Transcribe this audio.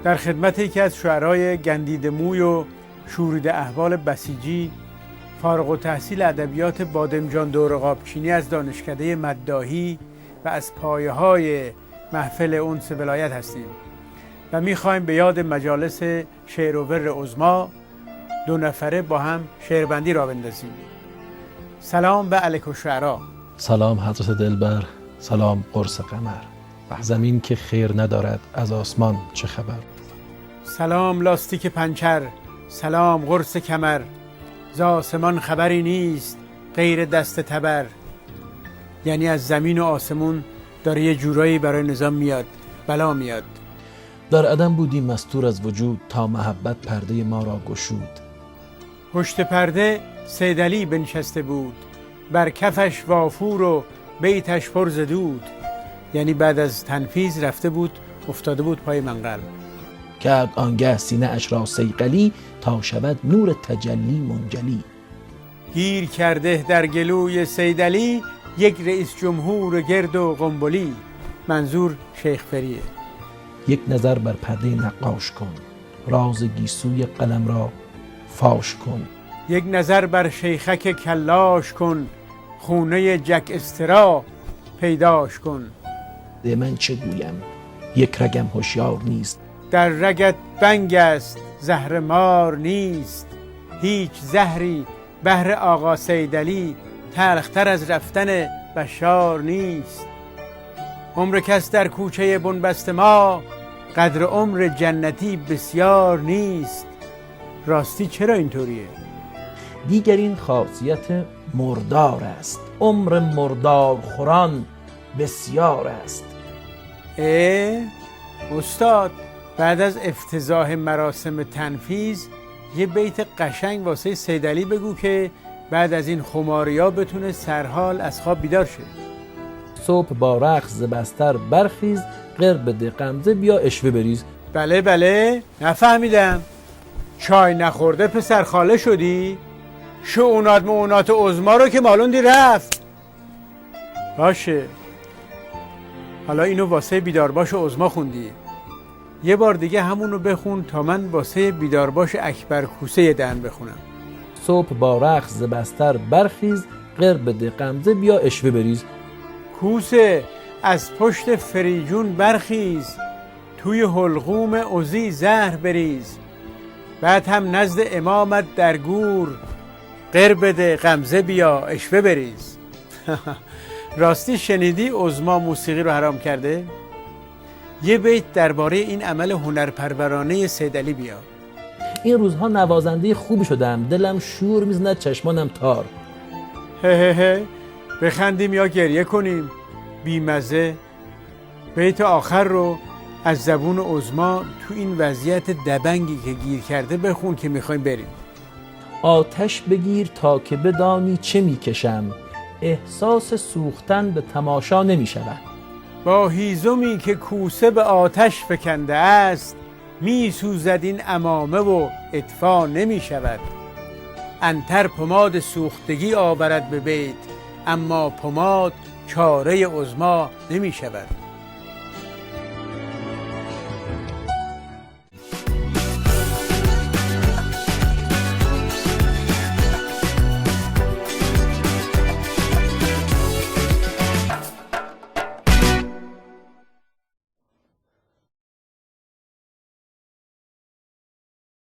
در خدمت یکی از شعرای گندیده موی و شوریده احوال بسیجی، فارغ التحصیل ادبیات بادمجان دور قابچینی از دانشکده مداحی و از پایه‌های محفل انس ولایت هستیم و می‌خوایم به یاد مجالس شعر و ور عظما دو نفره با هم شعربندی را بندازیم. سلام به الک الشعرا. سلام حضرت دلبر، سلام قرص قمر. زمین که خیر ندارد از آسمان چه خبر؟ سلام لاستیک پنچر، سلام قرص کمر، ز آسمان خبری نیست غیر دست تبر. یعنی از زمین و آسمون داره یه جورایی برای نظام میاد، بلا میاد. در عدم بودی مستور از وجود تا محبت پرده ما را گشود. پشت پرده سیدعلی بنشسته بود، بر کفش وافور و بیتش پر ز دود. یعنی بعد از تنفیذ رفته بود افتاده بود پای منقل. کرد آنگه سینه اش را صیقلی تا شود نور تجلی منجلی. گیر کرده در گلوی سیدعلی یک رئیس جمهور گرد و قنبلی. منظور شیخ فریه. یک نظر بر پرده نقاش کن، راز گیسوی قلم را فاش کن. یک نظر بر شیخک کلاش کن، خونه جک استرا پیداش کن. ده من چه گویم یک رگم هوشیار نیست. در رگت بنگ است زهر مار نیست. هیچ زهری بهر آقا سیدعلی تلختر از رفتن بشار نیست. عمر کس در کوچه بنبست ما قدر عمر جنتی بسیار نیست. راستی چرا اینطوریه؟ دیگر این خاصیت مردار است، عمر مردار خوران بسیار است. استاد بعد از افتضاح مراسم تنفیذ یه بیت قشنگ واسه سیدعلی بگو که بعد از این خماریا بتونه سرحال از خواب بیدار شه. صبح با رقص ز بستر برخیز، غر بده غمزه بیا اشوه بریز. بله نفهمیدم. چای نخورده پسر خاله شدی؟ شؤونات مؤونات عظما رو که مالوندی رفت. باشه، حالا اینو واسه بیدارباش عظما خوندی، یه بار دیگه همونو بخون تا من واسه بیدارباش اکبر کوسه دهن بخونم. صبح با رقص ز بستر برخیز، غر بده غمزه بیا اشوه بریز. کوسه از پشت فریجون برخیز، توی حلقوم عزی زهر بریز. بعد هم نزد امامت در گور، غر بده غمزه بیا اشوه بریز. راستی شنیدی عظما موسیقی رو حرام کرده؟ یه بیت درباره این عمل هنرپرورانه سیدعلی بیا. این روزها نوازنده خوبی شدم، دلم شور میزند چشمانم تار. بخندیم یا گریه کنیم؟ بیمزه. بیت آخر رو از زبون عظما تو این وضعیت دبنگی که گیر کرده بخون که میخوایم بریم. آتش بگیر تا که بدانی چه میکشم، احساس سوختن به تماشا نمیشود. با هیزمی که کوسه به آتش فکنده است، میسوزد این عمامه و اطفا نمیشود. عنتر پماد سوختگی آورد به بیت، اما پماد چاره عظما نمیشود.